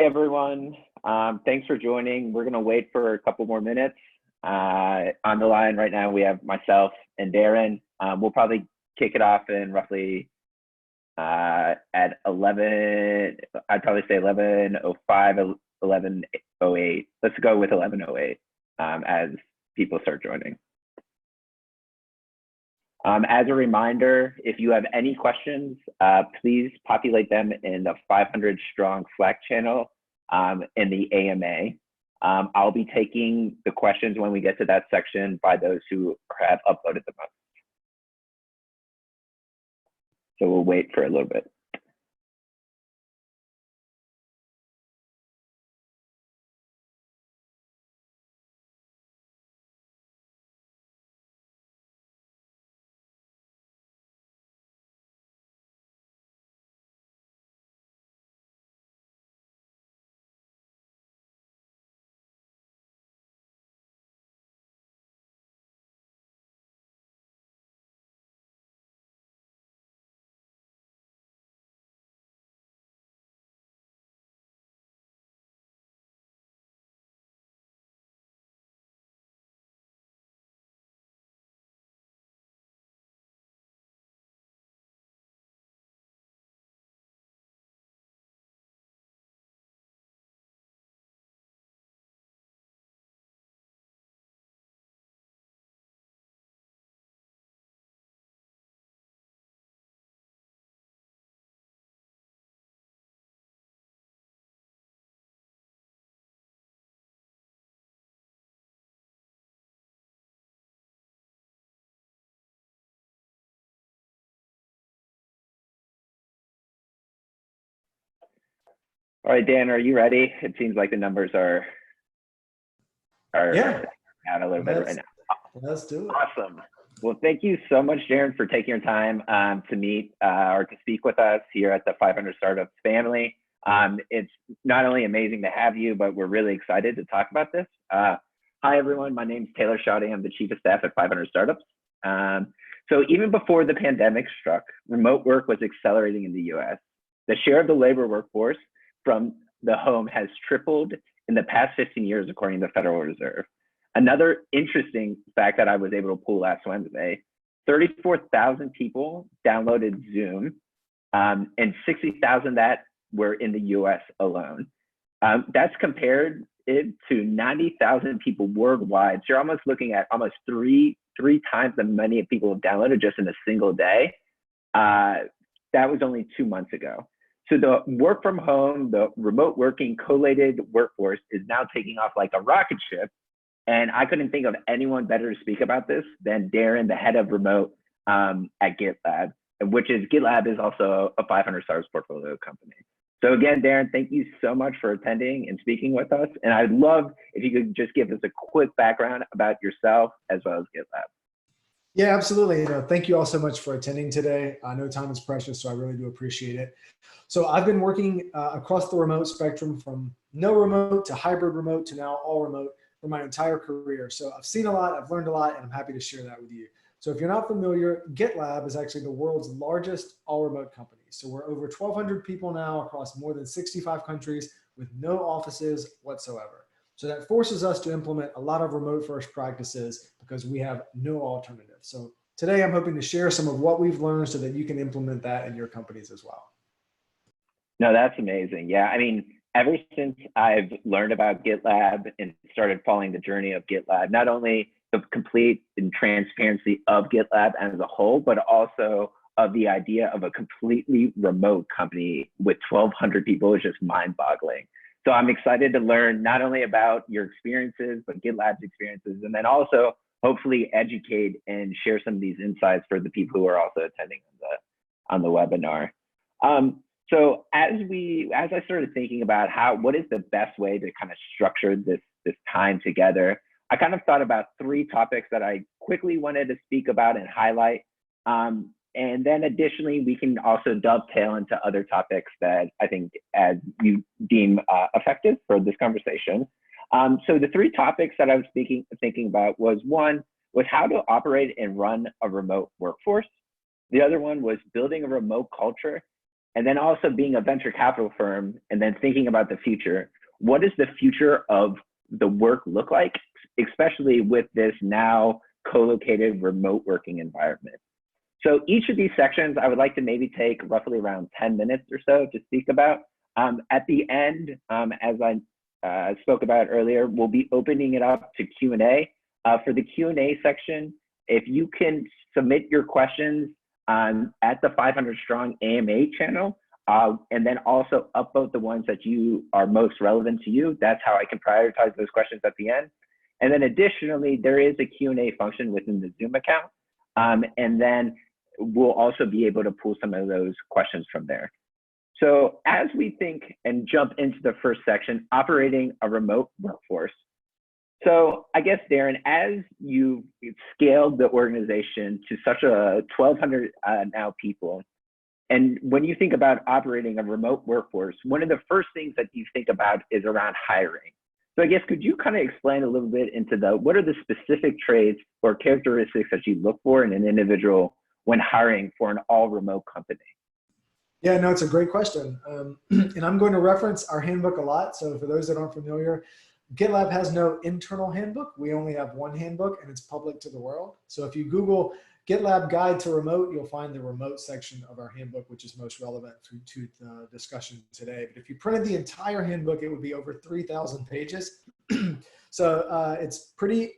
Hey everyone, thanks for joining. We're gonna wait for a couple more minutes. On the line right now, we have myself and Darren. We'll probably kick it off in roughly at 11, I'd probably say 11:05, 11:08. Let's go with 11:08 as people start joining. As a reminder, if you have any questions, please populate them in the 500 strong Slack channel in the AMA. I'll be taking the questions when we get to that section by those who have uploaded the most. So we'll wait for a little bit. All right, Dan, are you ready? It seems like the numbers are out a little bit right now. Let's do it. Awesome. Well, thank you so much, Darren, for taking your time to meet or to speak with us here at the 500 Startups family. It's not only amazing to have you, but we're really excited to talk about this. Hi, everyone. My name is Taylor Shoddy. I'm the Chief of Staff at 500 Startups. So even before the pandemic struck, remote work was accelerating in the US. The share of the labor workforce from the home has tripled in the past 15 years, according to the Federal Reserve. Another interesting fact that I was able to pull last Wednesday, 34,000 people downloaded Zoom and 60,000 that were in the US alone. That's compared it to 90,000 people worldwide. So you're almost looking at almost three times the many people have downloaded just in a single day. That was only 2 months ago. So the work from home, the remote working collated workforce is now taking off like a rocket ship. And I couldn't think of anyone better to speak about this than Darren, the head of remote at GitLab, which is GitLab is also a 500 Stars portfolio company. So again, Darren, thank you so much for attending and speaking with us. And I'd love if you could just give us a quick background about yourself as well as GitLab. Yeah, absolutely. Thank you all so much for attending today. I know time is precious, so I really do appreciate it. So I've been working across the remote spectrum from no remote to hybrid remote to now all remote for my entire career. So I've seen a lot, I've learned a lot, and I'm happy to share that with you. So if you're not familiar, GitLab is actually the world's largest all remote company. So we're over 1,200 people now across more than 65 countries with no offices whatsoever. So that forces us to implement a lot of remote first practices because we have no alternative. So today I'm hoping to share some of what we've learned so that you can implement that in your companies as well. No, that's amazing. Yeah, I mean, ever since I've learned about GitLab and started following the journey of GitLab, not only the complete and transparency of GitLab as a whole, but also of the idea of a completely remote company with 1,200 people is just mind-boggling. So I'm excited to learn not only about your experiences, but GitLab's experiences, and then also hopefully educate and share some of these insights for the people who are also attending on the webinar. So as I started thinking about what is the best way to kind of structure this time together, I kind of thought about 3 topics that I quickly wanted to speak about and highlight. And then additionally, we can also dovetail into other topics that I think as you deem effective for this conversation. So the 3 topics that I was thinking about was how to operate and run a remote workforce. The other one was building a remote culture. And then also being a venture capital firm and then thinking about the future. What does the future of the work look like, especially with this now co-located remote working environment? So each of these sections, I would like to maybe take roughly around 10 minutes or so to speak about. At the end, as I spoke about earlier, we'll be opening it up to Q&A. For the Q&A section, if you can submit your questions at the 500 Strong AMA channel, and then also upvote the ones that you are most relevant to you, that's how I can prioritize those questions at the end. And then additionally, there is a Q&A function within the Zoom account. And then we'll also be able to pull some of those questions from there. So as we think and jump into the first section, operating a remote workforce. So I guess, Darren, as you scaled the organization to such a 1,200 now people, and when you think about operating a remote workforce, one of the first things that you think about is around hiring. So I guess, could you kind of explain a little bit into what are the specific traits or characteristics that you look for in an individual when hiring for an all remote company? Yeah, no, it's a great question. And I'm going to reference our handbook a lot. So for those that aren't familiar, GitLab has no internal handbook. We only have one handbook and it's public to the world. So if you Google GitLab Guide to Remote, you'll find the remote section of our handbook, which is most relevant to the discussion today. But if you printed the entire handbook, it would be over 3,000 pages. So it's pretty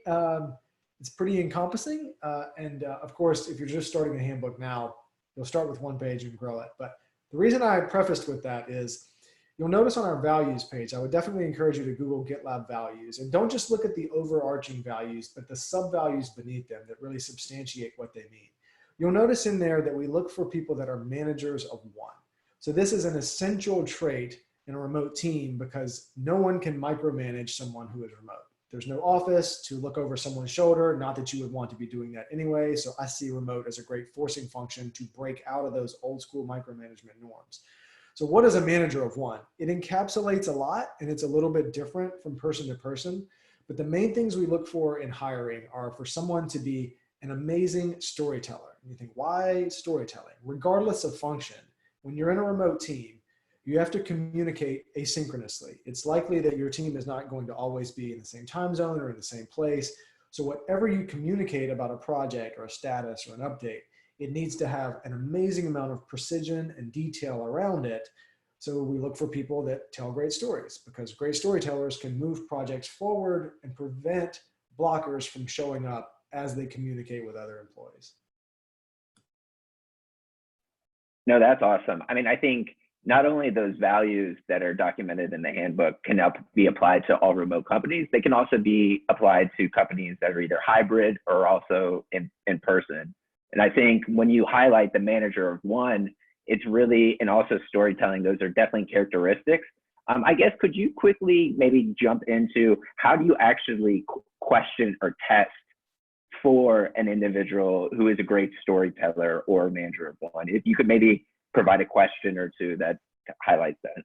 encompassing. And of course, if you're just starting a handbook now, you'll start with one page and grow it. But the reason I prefaced with that is you'll notice on our values page, I would definitely encourage you to Google GitLab values. And don't just look at the overarching values, but the sub-values beneath them that really substantiate what they mean. You'll notice in there that we look for people that are managers of one. So this is an essential trait in a remote team because no one can micromanage someone who is remote. There's no office to look over someone's shoulder, not that you would want to be doing that anyway. So I see remote as a great forcing function to break out of those old school micromanagement norms. So what is a manager of one? It encapsulates a lot and it's a little bit different from person to person. But the main things we look for in hiring are for someone to be an amazing storyteller. And you think, why storytelling? Regardless of function, when you're in a remote team, you have to communicate asynchronously. It's likely that your team is not going to always be in the same time zone or in the same place. So whatever you communicate about a project or a status or an update, it needs to have an amazing amount of precision and detail around it. So we look for people that tell great stories because great storytellers can move projects forward and prevent blockers from showing up as they communicate with other employees. No, that's awesome. I mean, I think not only those values that are documented in the handbook can be applied to all remote companies, they can also be applied to companies that are either hybrid or also in person. And I think when you highlight the manager of one, it's really, and also storytelling, those are definitely characteristics. I guess, could you quickly maybe jump into how do you actually question or test for an individual who is a great storyteller or manager of one? If you could maybe provide a question or two that highlights that.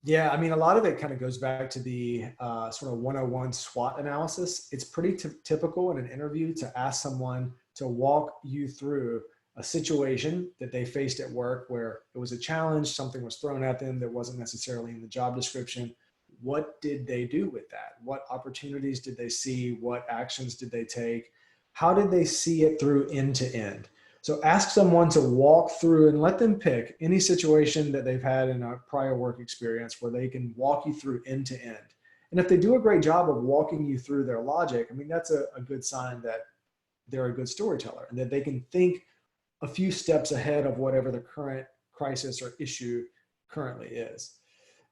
Yeah, I mean, a lot of it kind of goes back to the sort of 101 SWOT analysis. It's pretty typical in an interview to ask someone to walk you through a situation that they faced at work where it was a challenge, something was thrown at them that wasn't necessarily in the job description. What did they do with that? What opportunities did they see? What actions did they take? How did they see it through end to end? So ask someone to walk through and let them pick any situation that they've had in a prior work experience where they can walk you through end to end. And if they do a great job of walking you through their logic, I mean, that's a good sign that they're a good storyteller and that they can think a few steps ahead of whatever the current crisis or issue currently is.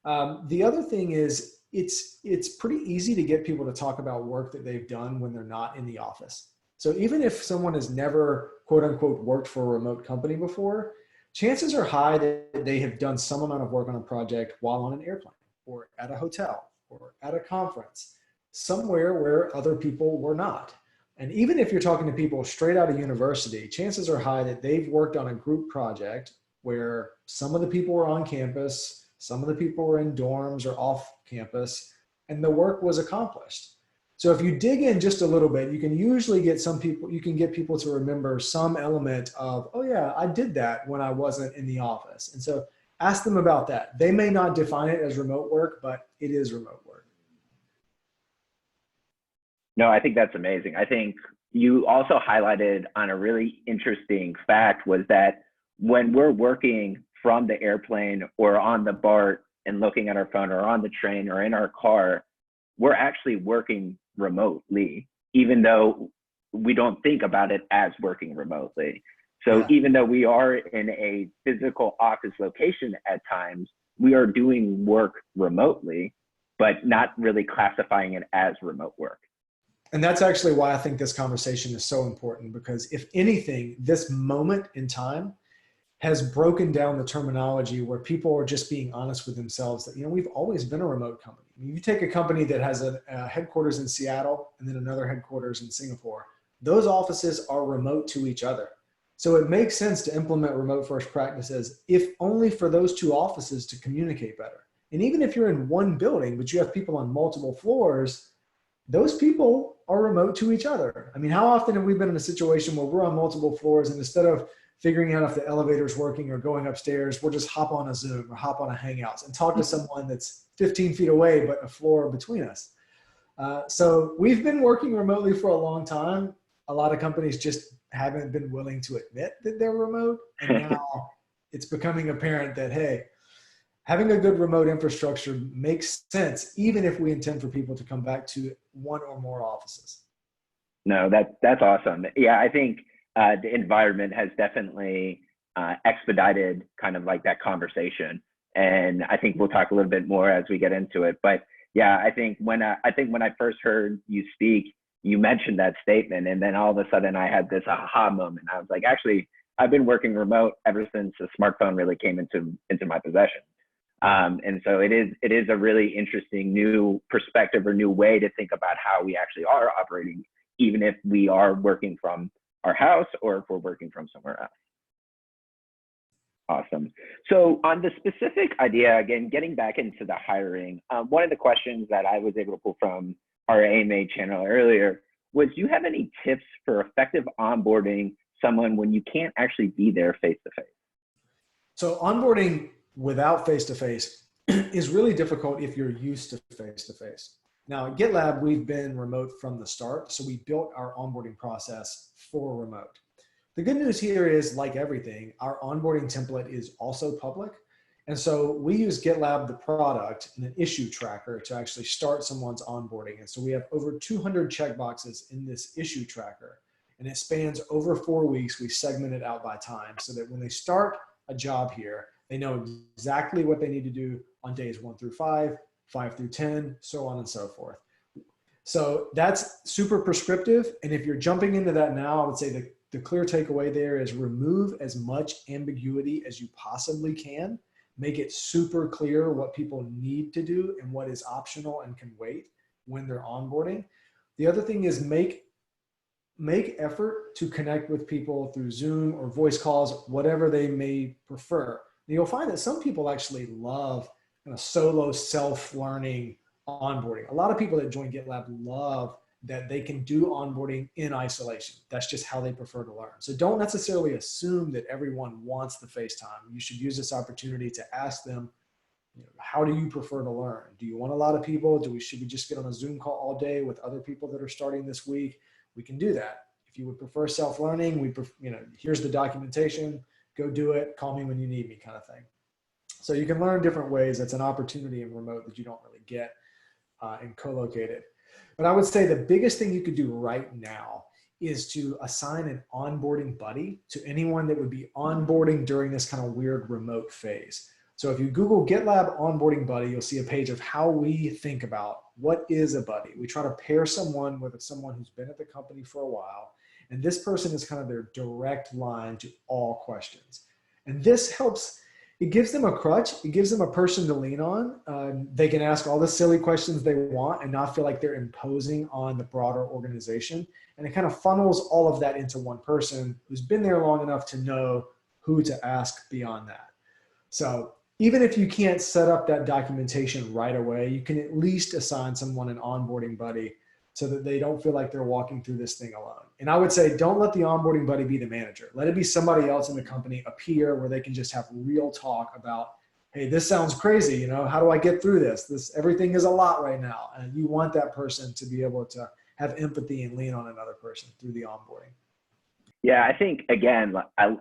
The other thing is it's pretty easy to get people to talk about work that they've done when they're not in the office. So even if someone has never, quote unquote, worked for a remote company before, chances are high that they have done some amount of work on a project while on an airplane or at a hotel or at a conference, somewhere where other people were not. And even if you're talking to people straight out of university, chances are high that they've worked on a group project where some of the people were on campus, some of the people were in dorms or off campus, and the work was accomplished. So if you dig in just a little bit, you can usually get people to remember some element of, oh yeah, I did that when I wasn't in the office. And so Ask them about that. They may not define it as remote work, but it is remote work. No, I think that's amazing. I think you also highlighted on a really interesting fact was that when we're working from the airplane or on the BART and looking at our phone or on the train or in our car, we're actually working remotely, even though we don't think about it as working remotely. So even though we are in a physical office location at times, we are doing work remotely, but not really classifying it as remote work. And that's actually why I think this conversation is so important, because if anything, this moment in time has broken down the terminology where people are just being honest with themselves that, we've always been a remote company. I mean, you take a company that has a headquarters in Seattle and then another headquarters in Singapore, those offices are remote to each other. So it makes sense to implement remote first practices, if only for those two offices to communicate better. And even if you're in one building, but you have people on multiple floors, those people are remote to each other. I mean, how often have we been in a situation where we're on multiple floors and instead of figuring out if the elevator's working or going upstairs, we'll just hop on a Zoom or hop on a Hangouts and talk to someone that's 15 feet away, but a floor between us. So we've been working remotely for a long time. A lot of companies just haven't been willing to admit that they're remote. And now it's becoming apparent that, hey, having a good remote infrastructure makes sense, even if we intend for people to come back to one or more offices. No, that's awesome. Yeah, I think the environment has definitely expedited kind of like that conversation. And I think we'll talk a little bit more as we get into it. But yeah, I think when I first heard you speak, you mentioned that statement, and then all of a sudden I had this aha moment. I was like, actually, I've been working remote ever since the smartphone really came into my possession. And so it is a really interesting new perspective or new way to think about how we actually are operating, even if we are working from our house or if we're working from somewhere else. Awesome. So on the specific idea, again, getting back into the hiring, one of the questions that I was able to pull from our AMA channel earlier was, do you have any tips for effective onboarding someone when you can't actually be there face-to-face? So onboarding without face-to-face is really difficult if you're used to face-to-face. Now at GitLab, we've been remote from the start. So we built our onboarding process for remote. The good news here is, like everything, our onboarding template is also public. And so we use GitLab, the product, and an issue tracker to actually start someone's onboarding. And so we have over 200 checkboxes in this issue tracker, and it spans over 4 weeks. We segment it out by time so that when they start a job here, they know exactly what they need to do on days 1 through 5, 5 through 10, so on and so forth. So that's super prescriptive. And if you're jumping into that now, I would say the clear takeaway there is remove as much ambiguity as you possibly can. Make it super clear what people need to do and what is optional and can wait when they're onboarding. The other thing is make effort to connect with people through Zoom or voice calls, whatever they may prefer. And you'll find that some people actually love kind of solo self-learning onboarding. A lot of people that join GitLab love that they can do onboarding in isolation. That's just how they prefer to learn. So don't necessarily assume that everyone wants the FaceTime. You should use this opportunity to ask them, how do you prefer to learn? Do you want a lot of people? Should we just get on a Zoom call all day with other people that are starting this week? We can do that. If you would prefer self-learning, here's the documentation, go do it, call me when you need me, kind of thing. So you can learn different ways. That's an opportunity in remote that you don't really get in co-located. But I would say the biggest thing you could do right now is to assign an onboarding buddy to anyone that would be onboarding during this kind of weird remote phase. So if you Google GitLab onboarding buddy, you'll see a page of how we think about what is a buddy. We try to pair someone with someone who's been at the company for a while. And this person is kind of their direct line to all questions. And this helps. It gives them a crutch. It gives them a person to lean on. They can ask all the silly questions they want and not feel like they're imposing on the broader organization. And it kind of funnels all of that into one person who's been there long enough to know who to ask beyond that. So even if you can't set up that documentation right away, you can at least assign someone an onboarding buddy so that they don't feel like they're walking through this thing alone. And I would say, don't let the onboarding buddy be the manager. Let it be somebody else in the company, a peer, where they can just have real talk about hey, this sounds crazy. You know, how do I get through this? Everything is a lot right now. And you want that person to be able to have empathy and lean on another person through the onboarding. Yeah, I think, again,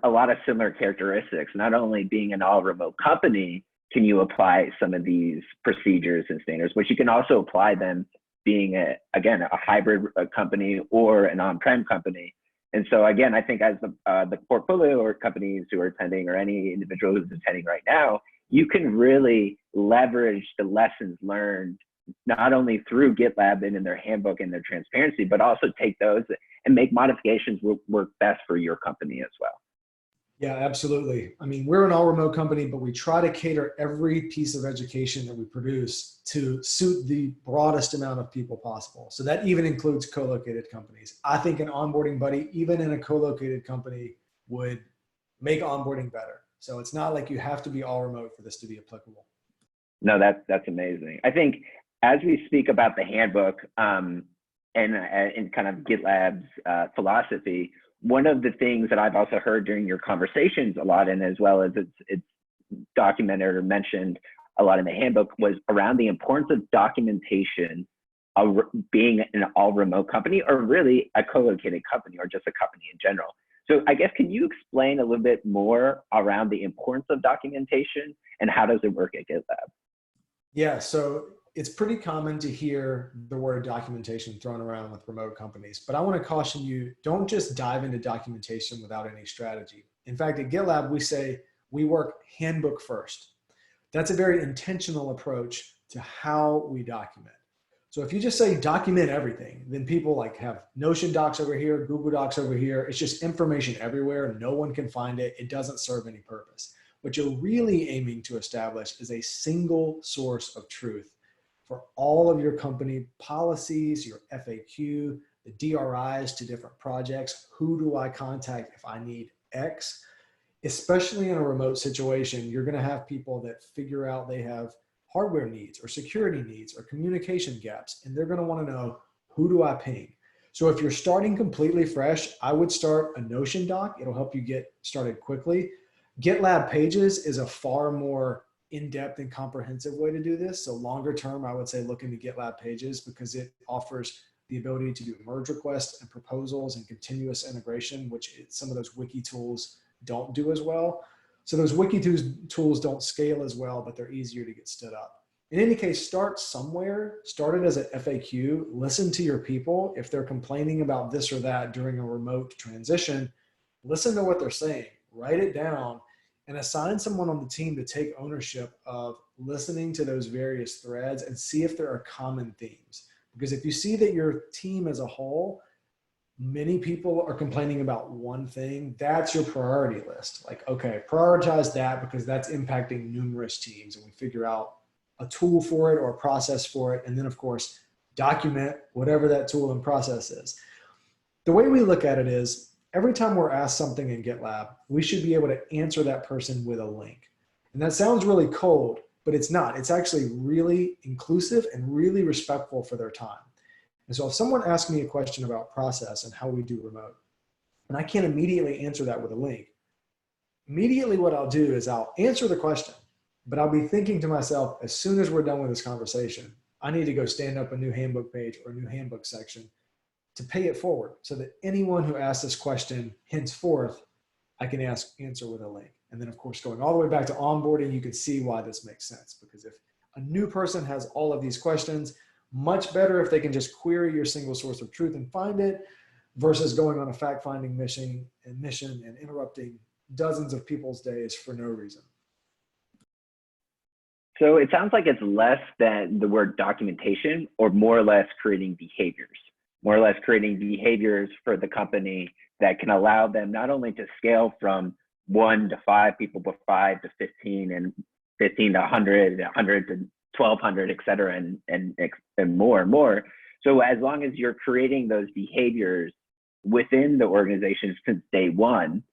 a lot of similar characteristics. Not only being an all remote company, can you apply some of these procedures and standards, but you can also apply them being, a hybrid company or an on-prem company. And so, again, I think as the portfolio or companies who are attending, or any individual who's attending right now, you can really leverage the lessons learned, not only through GitLab and in their handbook and their transparency, but also take those and make modifications work best for your company as well. Yeah, absolutely. I mean, we're an all remote company, but we try to cater every piece of education that we produce to suit the broadest amount of people possible. So that even includes co-located companies. I think an onboarding buddy, even in a co-located company, would make onboarding better. So it's not like you have to be all remote for this to be applicable. No, that's amazing. I think as we speak about the handbook and kind of GitLab's philosophy, one of the things that I've also heard during your conversations a lot, and as well as it's documented or mentioned a lot in the handbook, was around the importance of documentation of being an all remote company, or really a co-located company, or just a company in general. So I guess, can you explain a little bit more around the importance of documentation and how does it work at GitLab? Yeah, so it's pretty common to hear the word documentation thrown around with remote companies, but I want to caution you, don't just dive into documentation without any strategy. In fact, at GitLab, we say we work handbook first. That's a very intentional approach to how we document. So if you just say document everything, then people like have Notion docs over here, Google Docs over here. It's just information everywhere. No one can find it. It doesn't serve any purpose. What you're really aiming to establish is a single source of truth for all of your company policies, your FAQ, the DRIs to different projects. Who do I contact if I need X? Especially in a remote situation, you're going to have people that figure out they have hardware needs or security needs or communication gaps, and they're going to want to know, who do I ping? So if you're starting completely fresh, I would start a Notion doc. It'll help you get started quickly. GitLab Pages is a far more in-depth and comprehensive way to do this. So longer term, I would say look into GitLab Pages, because it offers the ability to do merge requests and proposals and continuous integration, which some of those wiki tools don't do as well. So those wiki tools don't scale as well, but they're easier to get stood up. In any case, start somewhere. Start it as an FAQ. Listen to your people. If they're complaining about this or that during a remote transition, listen to what they're saying. Write it down and assign someone on the team to take ownership of listening to those various threads and see if there are common themes. Because if you see that your team as a whole, many people are complaining about one thing, that's your priority list. Like, okay, prioritize that because that's impacting numerous teams, and we figure out a tool for it or a process for it. And then of course, document whatever that tool and process is. The way we look at it is, every time we're asked something in GitLab, we should be able to answer that person with a link. And that sounds really cold, but it's not. It's actually really inclusive and really respectful for their time. And so if someone asks me a question about process and how we do remote, and I can't immediately answer that with a link, immediately what I'll do is I'll answer the question, but I'll be thinking to myself, as soon as we're done with this conversation, I need to go stand up a new handbook page or a new handbook section to pay it forward, so that anyone who asks this question henceforth, I can answer with a link. And then of course, going all the way back to onboarding, you can see why this makes sense. Because if a new person has all of these questions, much better if they can just query your single source of truth and find it, versus going on a fact-finding mission and interrupting dozens of people's days for no reason. So it sounds like it's less than the word documentation, or more or less creating behaviors. More or less creating behaviors for the company that can allow them not only to scale from 1 to 5 people, but 5 to 15, and 15 to 100, 100 to 1,200, et cetera, and more and more. So as long as you're creating those behaviors within the organization since day one,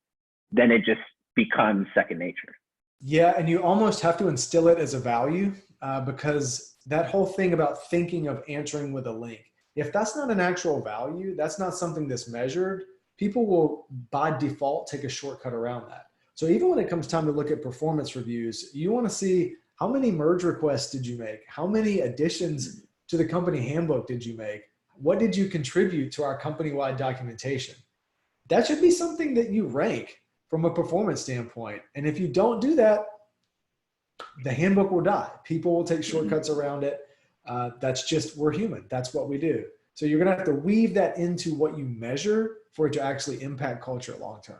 then it just becomes second nature. Yeah, and you almost have to instill it as a value, because that whole thing about thinking of answering with a link, if that's not an actual value, that's not something that's measured, people will by default take a shortcut around that. So even when it comes time to look at performance reviews, you want to see how many merge requests did you make? How many additions to the company handbook did you make? What did you contribute to our company-wide documentation? That should be something that you rank from a performance standpoint. And if you don't do that, the handbook will die. People will take shortcuts around it. That's just, we're human. That's what we do. So you're going to have to weave that into what you measure for it to actually impact culture long-term.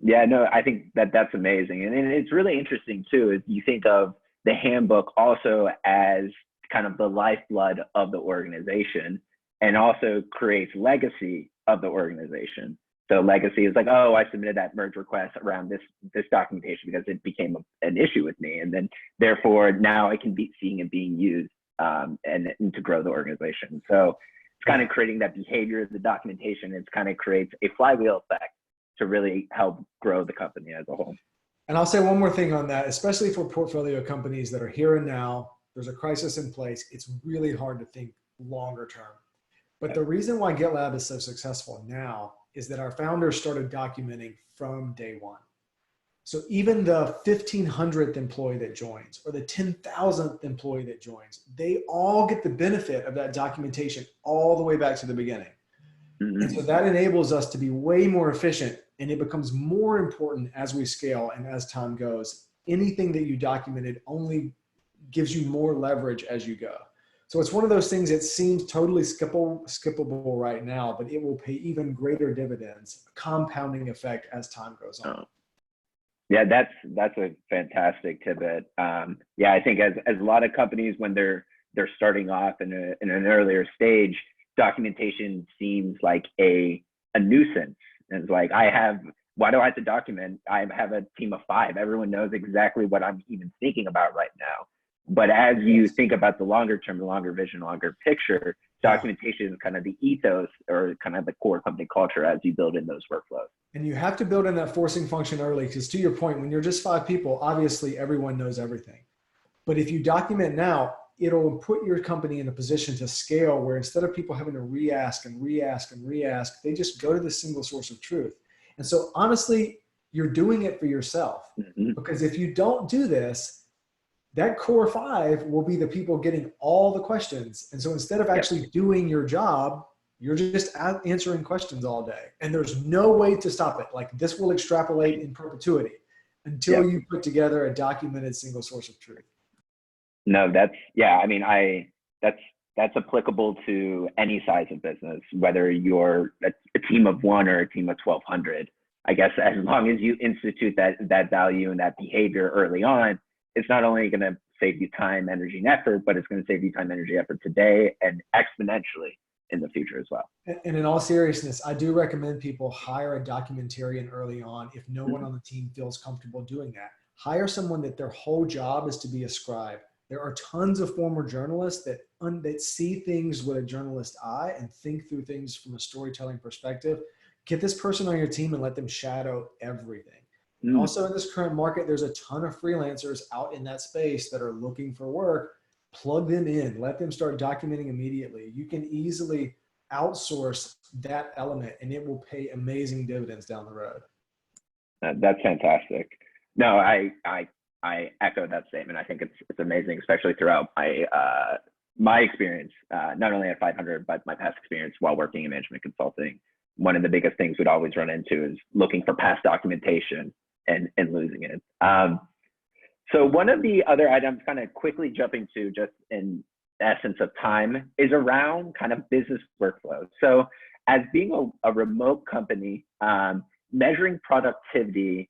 Yeah, no, I think that that's amazing. And it's really interesting too, is you think of the handbook also as kind of the lifeblood of the organization, and also creates legacy of the organization. So legacy is like, oh, I submitted that merge request around this documentation because it became an issue with me. And then therefore now I can be seeing it being used and to grow the organization. So it's kind of creating that behavior of the documentation. It's kind of creates a flywheel effect to really help grow the company as a whole. And I'll say one more thing on that, especially for portfolio companies that are here and now. There's a crisis in place. It's really hard to think longer term. But the reason why GitLab is so successful now is that our founders started documenting from day one. So even the 1,500th employee that joins or the 10,000th employee that joins, they all get the benefit of that documentation all the way back to the beginning. And so that enables us to be way more efficient, and it becomes more important as we scale and as time goes. Anything that you documented only gives you more leverage as you go. So it's one of those things that seems totally skippable right now, but it will pay even greater dividends, a compounding effect as time goes on. Yeah, that's a fantastic tidbit. Yeah, I think as a lot of companies, when they're starting off in an earlier stage, documentation seems like a nuisance. And it's like, why do I have to document? I have a team of 5. Everyone knows exactly what I'm even thinking about right now. But as you think about the longer term, the longer vision, longer picture, documentation is kind of the ethos or kind of the core company culture as you build in those workflows. And you have to build in that forcing function early, because to your point, when you're just 5 people, obviously everyone knows everything. But if you document now, it'll put your company in a position to scale where instead of people having to re-ask and re-ask and re-ask, they just go to the single source of truth. And so honestly, you're doing it for yourself. Because if you don't do this, that core 5 will be the people getting all the questions. And so instead of actually doing your job, you're just answering questions all day. And there's no way to stop it. Like, this will extrapolate in perpetuity until you put together a documented single source of truth. No, that's applicable to any size of business, whether you're a team of 1 or a team of 1,200. I guess as long as you institute that value and that behavior early on, it's not only going to save you time, energy, and effort, but it's going to save you time, energy, effort today and exponentially in the future as well. And in all seriousness, I do recommend people hire a documentarian early on if no one on the team feels comfortable doing that. Hire someone that their whole job is to be a scribe. There are tons of former journalists that see things with a journalist's eye and think through things from a storytelling perspective. Get this person on your team and let them shadow everything. And also in this current market, there's a ton of freelancers out in that space that are looking for work. Plug them in, let them start documenting immediately. You can easily outsource that element and it will pay amazing dividends down the road. That's fantastic. No, I echo that statement. I think it's amazing, especially throughout my experience, not only at 500, but my past experience while working in management consulting. One of the biggest things we'd always run into is looking for past documentation and losing it. So one of the other items, kind of quickly jumping to just in essence of time, is around kind of business workflows. So as being a remote company, measuring productivity,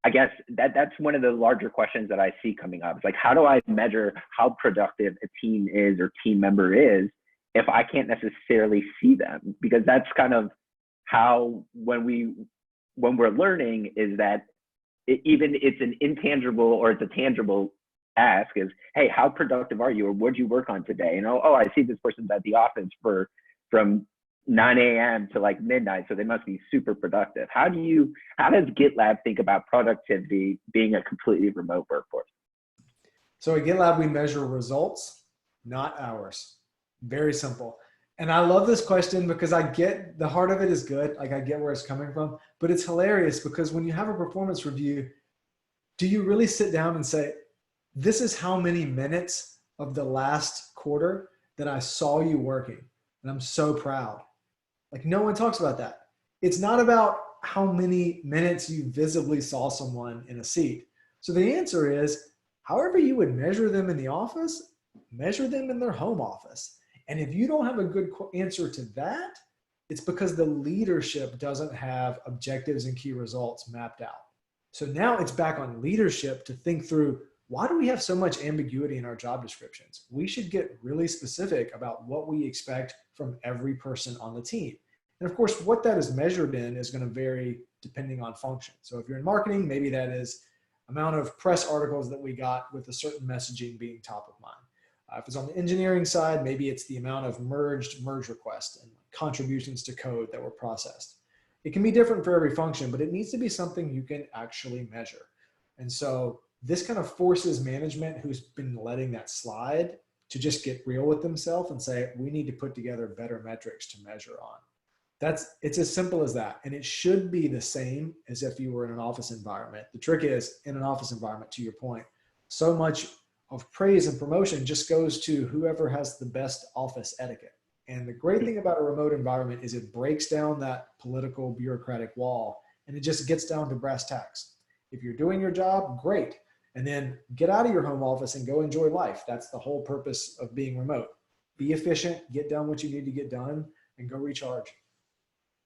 I guess that's one of the larger questions that I see coming up. It's like, how do I measure how productive a team is or team member is if I can't necessarily see them? Because that's kind of how, when we're learning, is that even it's an intangible or it's a tangible ask is, hey, how productive are you? Or what did you work on today? You know, oh, I see this person's at the office from 9 a.m. to like midnight, so they must be super productive. How does GitLab think about productivity being a completely remote workforce? So at GitLab, we measure results, not hours. Very simple. And I love this question because I get the heart of it is good. Like I get where it's coming from, but it's hilarious because when you have a performance review, do you really sit down and say, this is how many minutes of the last quarter that I saw you working? And I'm so proud. Like no one talks about that. It's not about how many minutes you visibly saw someone in a seat. So the answer is, however you would measure them in the office, measure them in their home office. And if you don't have a good answer to that, it's because the leadership doesn't have objectives and key results mapped out. So now it's back on leadership to think through, why do we have so much ambiguity in our job descriptions? We should get really specific about what we expect from every person on the team. And of course, what that is measured in is going to vary depending on function. So if you're in marketing, maybe that is amount of press articles that we got with a certain messaging being top of mind. If it's on the engineering side, maybe it's the amount of merge requests and contributions to code that were processed. It can be different for every function, but it needs to be something you can actually measure. And so this kind of forces management who's been letting that slide to just get real with themselves and say, we need to put together better metrics to measure on. It's as simple as that. And it should be the same as if you were in an office environment. The trick is, in an office environment, to your point, so much of praise and promotion just goes to whoever has the best office etiquette. And the great thing about a remote environment is it breaks down that political bureaucratic wall and it just gets down to brass tacks. If you're doing your job, great. And then get out of your home office and go enjoy life. That's the whole purpose of being remote. Be efficient, get done what you need to get done, and go recharge.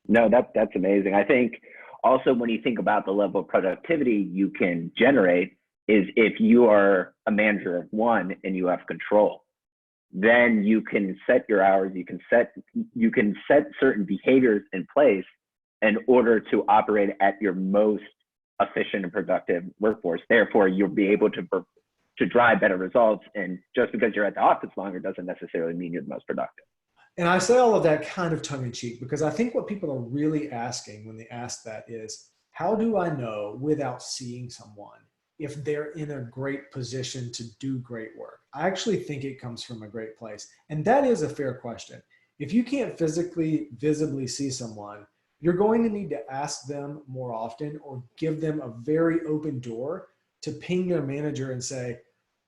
No, that's amazing. I think also when you think about the level of productivity you can generate is if you are a manager of one and you have control, then you can set your hours, you can set certain behaviors in place in order to operate at your most efficient and productive workforce. Therefore, you'll be able to drive better results. And just because you're at the office longer doesn't necessarily mean you're the most productive. And I say all of that kind of tongue in cheek because I think what people are really asking when they ask that is, how do I know without seeing someone if they're in a great position to do great work? I actually think it comes from a great place. And that is a fair question. If you can't physically, visibly see someone, you're going to need to ask them more often or give them a very open door to ping their manager and say,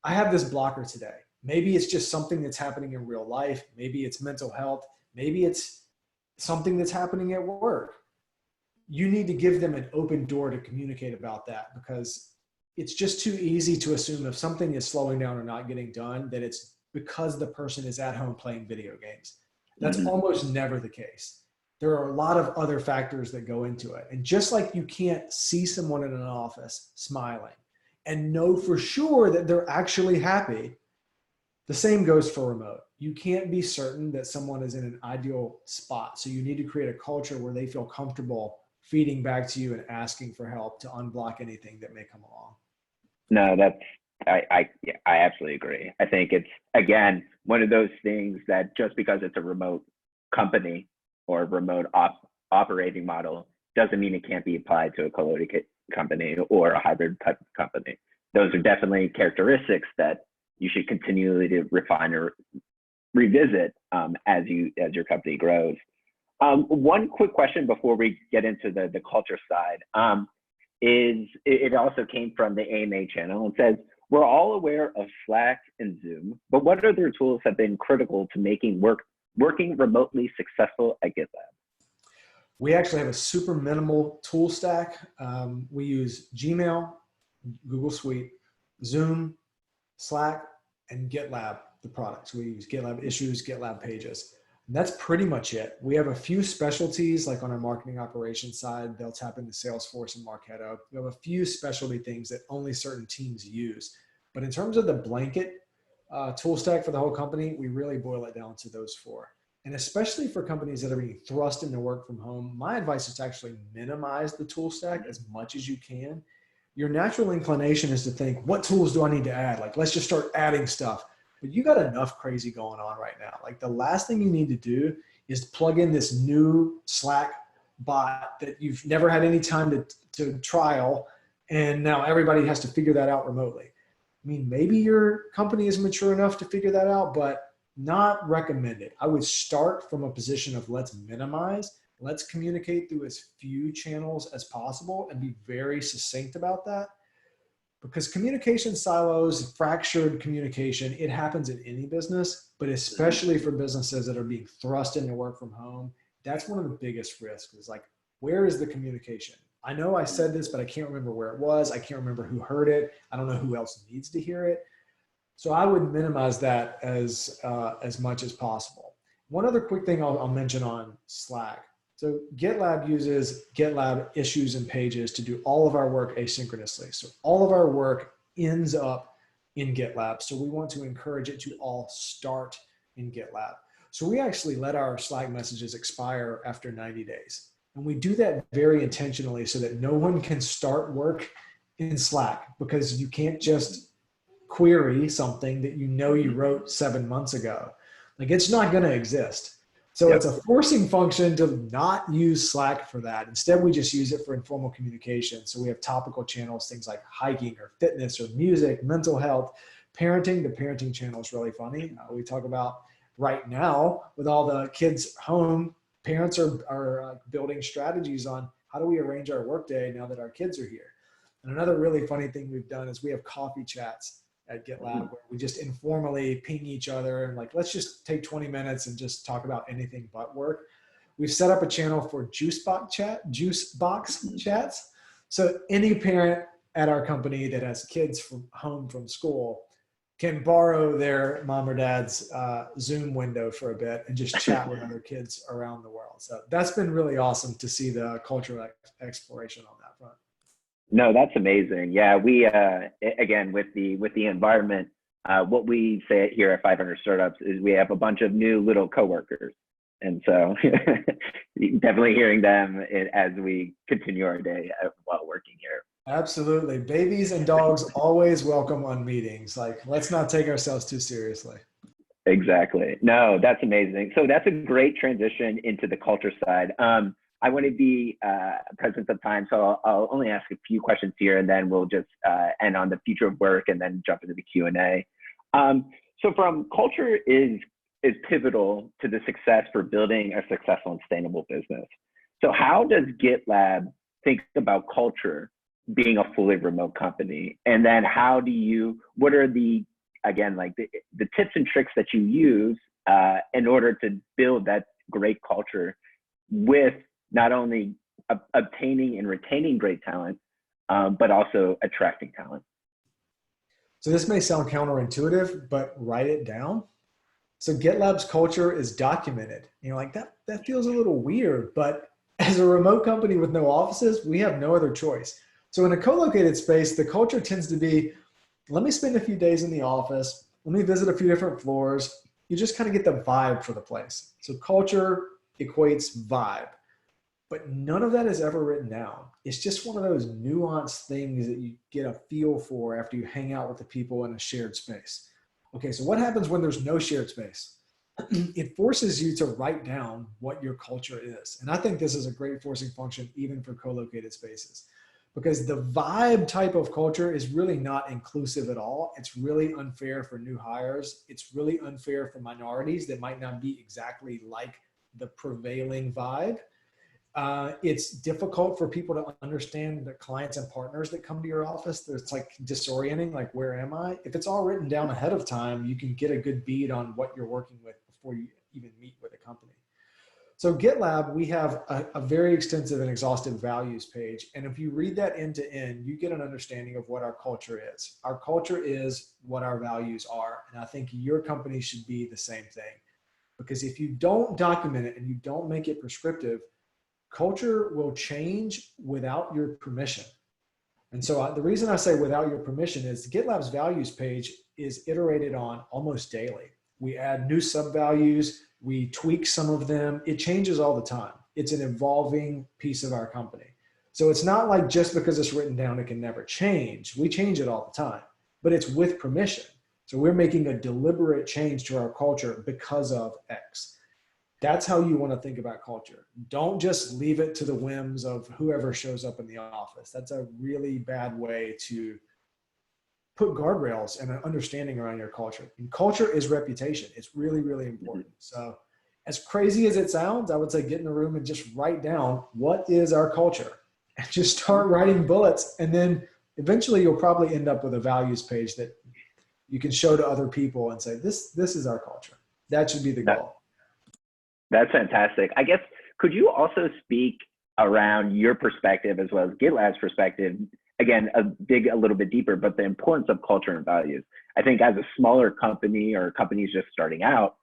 I have this blocker today. Maybe it's just something that's happening in real life. Maybe it's mental health. Maybe it's something that's happening at work. You need to give them an open door to communicate about that because it's just too easy to assume if something is slowing down or not getting done, that it's because the person is at home playing video games. That's almost never the case. There are a lot of other factors that go into it. And just like you can't see someone in an office smiling and know for sure that they're actually happy, the same goes for remote. You can't be certain that someone is in an ideal spot. So you need to create a culture where they feel comfortable feeding back to you and asking for help to unblock anything that may come along. No, I absolutely agree. I think it's, again, one of those things that just because it's a remote company or a remote operating model doesn't mean it can't be applied to a co-located company or a hybrid type of company. Those are definitely characteristics that you should continually to refine or revisit as your company grows. One quick question before we get into the culture side is it also came from the AMA channel and says, we're all aware of Slack and Zoom, but what other tools have been critical to making working remotely successful at GitLab? We actually have a super minimal tool stack. We use Gmail, Google Suite, Zoom, Slack, and GitLab, the products. We use GitLab Issues, GitLab Pages. And that's pretty much it. We have a few specialties, like on our marketing operations side, they'll tap into Salesforce and Marketo. We have a few specialty things that only certain teams use. But in terms of the blanket tool stack for the whole company, we really boil it down to those four. And especially for companies that are being thrust into work from home, my advice is to actually minimize the tool stack as much as you can. Your natural inclination is to think, what tools do I need to add? Like, let's just start adding stuff. But you got enough crazy going on right now. Like, the last thing you need to do is plug in this new Slack bot that you've never had any time to trial. And now everybody has to figure that out remotely. I mean, maybe your company is mature enough to figure that out, but not recommended. I would start from a position of let's minimize, let's communicate through as few channels as possible and be very succinct about that. Because communication silos, fractured communication, it happens in any business, but especially for businesses that are being thrust into work from home, that's one of the biggest risks is like, where is the communication? I know I said this, but I can't remember where it was. I can't remember who heard it. I don't know who else needs to hear it. So I would minimize that as much as possible. One other quick thing I'll mention on Slack. So GitLab uses GitLab issues and pages to do all of our work asynchronously. So all of our work ends up in GitLab. So we want to encourage it to all start in GitLab. So we actually let our Slack messages expire after 90 days. And we do that very intentionally so that no one can start work in Slack, because you can't just query something that you know you wrote 7 months ago. Like, it's not going to exist. So It's a forcing function to not use Slack for that. Instead, we just use it for informal communication. So we have topical channels, things like hiking or fitness or music, mental health, parenting. The parenting channel is really funny. We talk about right now with all the kids home, parents are building strategies on how do we arrange our workday now that our kids are here. And another really funny thing we've done is we have coffee chats at GitLab where we just informally ping each other and like, let's just take 20 minutes and just talk about anything but work. We've set up a channel for juice box chats. So any parent at our company that has kids from home from school can borrow their mom or dad's Zoom window for a bit and just chat with other kids around the world. So that's been really awesome to see the cultural exploration on that front. No, that's amazing. Yeah, we again with the environment, what we say here at 500 Startups is we have a bunch of new little coworkers, and so definitely hearing them as we continue our day while working here. Absolutely, babies and dogs always welcome on meetings. Like, let's not take ourselves too seriously. Exactly. No, that's amazing. So that's a great transition into the culture side. I want to be present of time, so I'll only ask a few questions here, and then we'll just end on the future of work, and then jump into the Q&A. So from culture is pivotal to the success for building a successful and sustainable business. So how does GitLab think about culture being a fully remote company? And then what are the, again, like the tips and tricks that you use in order to build that great culture with not only obtaining and retaining great talent, but also attracting talent? So this may sound counterintuitive, but write it down. So GitLab's culture is documented. You're like, that feels a little weird, but as a remote company with no offices, we have no other choice. So in a co-located space, the culture tends to be, let me spend a few days in the office, let me visit a few different floors. You just kind of get the vibe for the place. So culture equates vibe. But none of that is ever written down. It's just one of those nuanced things that you get a feel for after you hang out with the people in a shared space. Okay, so what happens when there's no shared space? It forces you to write down what your culture is. And I think this is a great forcing function even for co-located spaces, because the vibe type of culture is really not inclusive at all. It's really unfair for new hires. It's really unfair for minorities that might not be exactly like the prevailing vibe. It's difficult for people to understand the clients and partners that come to your office. It's like disorienting, like, where am I? If it's all written down ahead of time, you can get a good bead on what you're working with before you even meet with a company. So GitLab, we have a very extensive and exhaustive values page. And if you read that end to end, you get an understanding of what our culture is. Our culture is what our values are. And I think your company should be the same thing. Because if you don't document it and you don't make it prescriptive, culture will change without your permission. And so the reason I say without your permission is GitLab's values page is iterated on almost daily. We add new sub-values, we tweak some of them. It changes all the time. It's an evolving piece of our company. So it's not like just because it's written down, it can never change. We change it all the time, but it's with permission. So we're making a deliberate change to our culture because of X. That's how you want to think about culture. Don't just leave it to the whims of whoever shows up in the office. That's a really bad way to put guardrails and an understanding around your culture. And culture is reputation. It's really, really important. So as crazy as it sounds, I would say get in a room and just write down what is our culture and just start writing bullets. And then eventually you'll probably end up with a values page that you can show to other people and say, this is our culture. That should be the goal. That's fantastic. I guess, could you also speak around your perspective as well as GitLab's perspective? Again, dig a little bit deeper, but the importance of culture and values. I think as a smaller company or companies just starting out,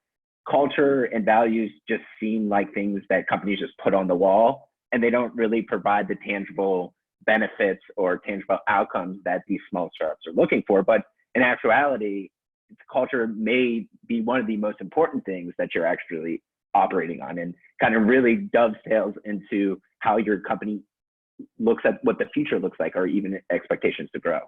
culture and values just seem like things that companies just put on the wall, and they don't really provide the tangible benefits or tangible outcomes that these small startups are looking for. But in actuality, culture may be one of the most important things that you're actually operating on, and kind of really dovetails into how your company looks at what the future looks like, or even expectations to grow.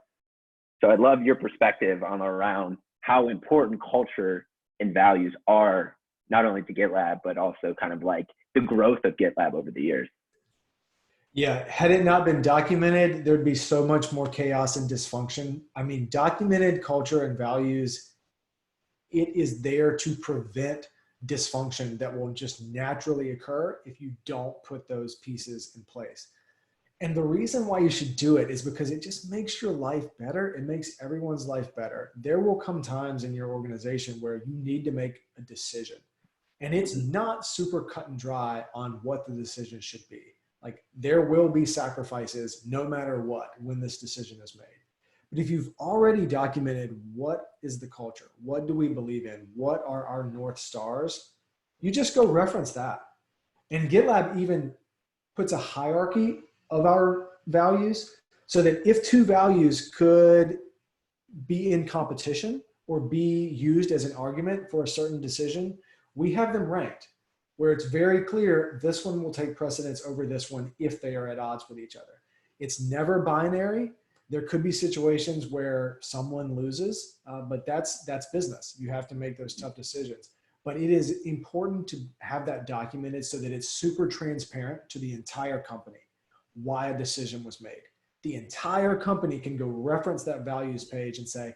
So I'd love your perspective on around how important culture and values are, not only to GitLab, but also kind of like the growth of GitLab over the years. Yeah, had it not been documented, there'd be so much more chaos and dysfunction. I mean, documented culture and values, it is there to prevent dysfunction that will just naturally occur if you don't put those pieces in place. And the reason why you should do it is because it just makes your life better. It makes everyone's life better. There will come times in your organization where you need to make a decision, and it's not super cut and dry on what the decision should be. Like, there will be sacrifices no matter what when this decision is made. But if you've already documented what is the culture, what do we believe in, what are our North Stars, you just go reference that. And GitLab even puts a hierarchy of our values so that if two values could be in competition or be used as an argument for a certain decision, we have them ranked where it's very clear this one will take precedence over this one if they are at odds with each other. It's never binary. There could be situations where someone loses, but that's business. You have to make those tough decisions. But it is important to have that documented so that it's super transparent to the entire company why a decision was made. The entire company can go reference that values page and say,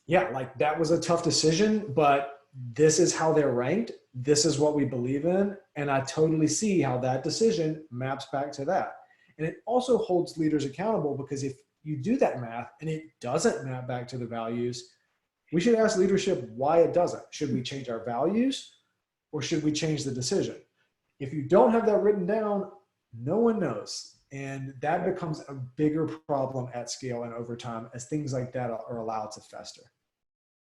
yeah, like that was a tough decision, but this is how they're ranked. This is what we believe in. And I totally see how that decision maps back to that. And it also holds leaders accountable, because if you do that math and it doesn't map back to the values, we should ask leadership why it doesn't. Should we change our values or should we change the decision? If you don't have that written down, no one knows. And that becomes a bigger problem at scale and over time as things like that are allowed to fester.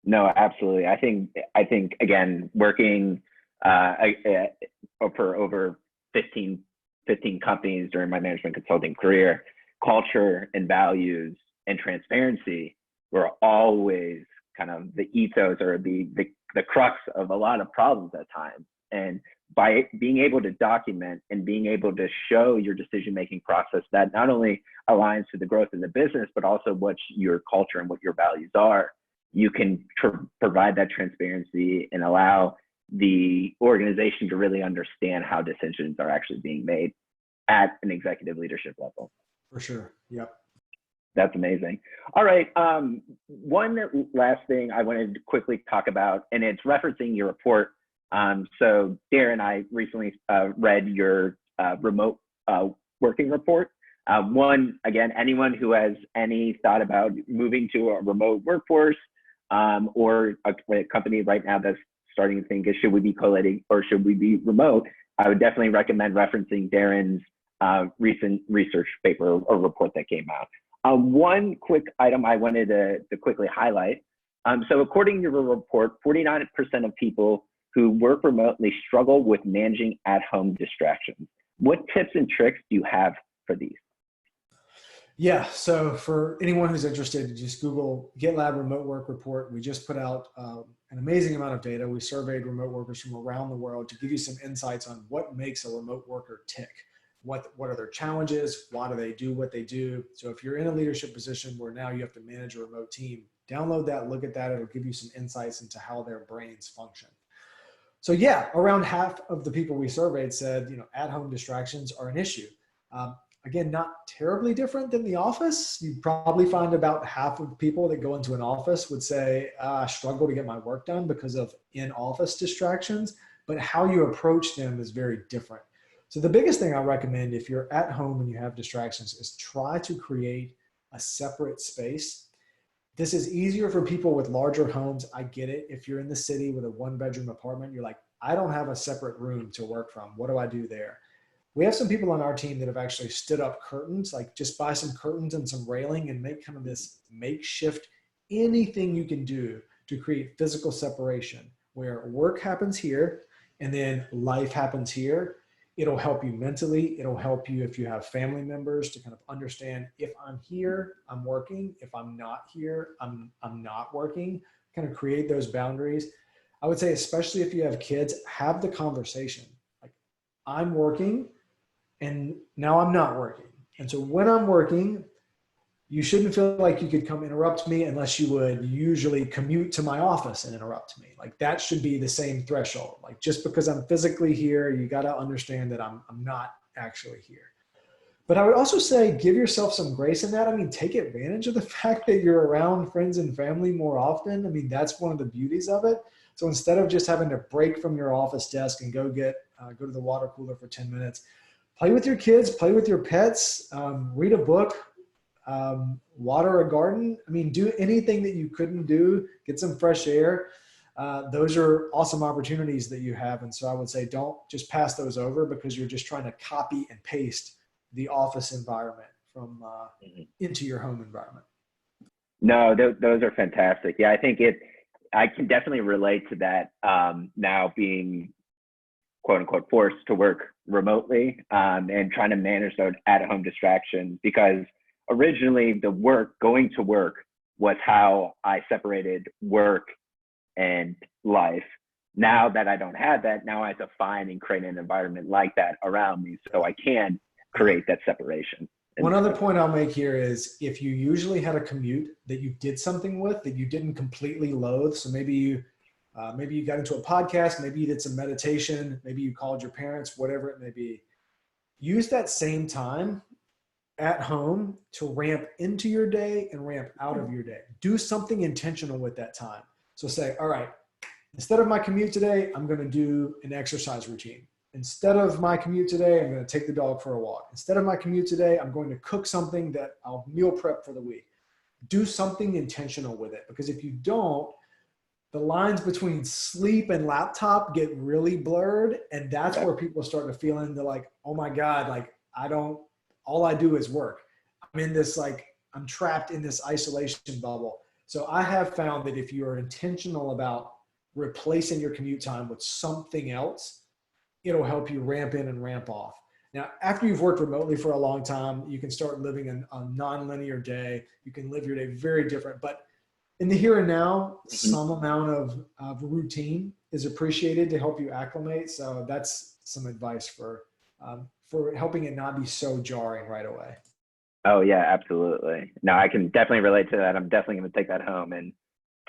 No, absolutely. I think again, working for over 15 companies during my management consulting career, culture and values and transparency were always kind of the ethos or the crux of a lot of problems at times. And by being able to document and being able to show your decision-making process that not only aligns to the growth of the business, but also what your culture and what your values are, you can provide that transparency and allow the organization to really understand how decisions are actually being made at an executive leadership level. For sure. Yep. That's amazing. All right. One last thing I wanted to quickly talk about, and it's referencing your report. So Darren, I recently read your remote working report. Again, anyone who has any thought about moving to a remote workforce or a company right now that's starting to think, should we be collating or should we be remote? I would definitely recommend referencing Darren's recent research paper or report that came out. One quick item I wanted to quickly highlight. So according to your report, 49% of people who work remotely struggle with managing at-home distractions. What tips and tricks do you have for these? Yeah, so for anyone who's interested, just Google GitLab remote work report. We just put out an amazing amount of data. We surveyed remote workers from around the world to give you some insights on what makes a remote worker tick. What are their challenges? Why do they do what they do? So if you're in a leadership position where now you have to manage a remote team, download that, look at that. It'll give you some insights into how their brains function. So yeah, around half of the people we surveyed said, at-home distractions are an issue. again, not terribly different than the office. You probably find about half of people that go into an office would say, I struggle to get my work done because of in-office distractions, but how you approach them is very different. So the biggest thing I recommend if you're at home and you have distractions is try to create a separate space. This is easier for people with larger homes. I get it. If you're in the city with a 1-bedroom apartment, you're like, I don't have a separate room to work from. What do I do there? We have some people on our team that have actually stood up curtains, like just buy some curtains and some railing and make kind of this makeshift, anything you can do to create physical separation where work happens here and then life happens here. It'll help you mentally. It'll help you if you have family members to kind of understand, if I'm here, I'm working. If I'm not here, I'm not working. Kind of create those boundaries. I would say, especially if you have kids, have the conversation. Like, I'm working and now I'm not working. And so when I'm working, you shouldn't feel like you could come interrupt me unless you would usually commute to my office and interrupt me. Like, that should be the same threshold. Like, just because I'm physically here, you got to understand that I'm not actually here. But I would also say, give yourself some grace in that. I mean, take advantage of the fact that you're around friends and family more often. I mean, that's one of the beauties of it. So instead of just having to break from your office desk and go to the water cooler for 10 minutes, play with your kids, play with your pets, read a book, water a garden. I mean, do anything that you couldn't do, get some fresh air. Those are awesome opportunities that you have. And so I would say, don't just pass those over because you're just trying to copy and paste the office environment from into your home environment. No, those are fantastic. Yeah, I can definitely relate to that now being quote unquote forced to work remotely and trying to manage those at-home distractions, because originally going to work was how I separated work and life. Now that I don't have that, now I have to find and create an environment like that around me so I can create that separation. One other point I'll make here is, if you usually had a commute that you did something with that you didn't completely loathe, so maybe you got into a podcast, maybe you did some meditation, maybe you called your parents, whatever it may be, use that same time at home to ramp into your day and ramp out of your day. Do something intentional with that time. So say, all right, instead of my commute today, I'm going to do an exercise routine. Instead of my commute today, I'm going to take the dog for a walk. Instead of my commute today, I'm going to cook something that I'll meal prep for the week. Do something intentional with it, because if you don't, the lines between sleep and laptop get really blurred. And that's where people start to feel into like, oh my God, like all I do is work. I'm trapped in this isolation bubble. So I have found that if you're intentional about replacing your commute time with something else, it'll help you ramp in and ramp off. Now, after you've worked remotely for a long time, you can start living a non-linear day. You can live your day very different, but in the here and now, some amount of routine is appreciated to help you acclimate. So that's some advice for helping it not be so jarring right away. Oh yeah, absolutely. No, I can definitely relate to that. I'm definitely going to take that home and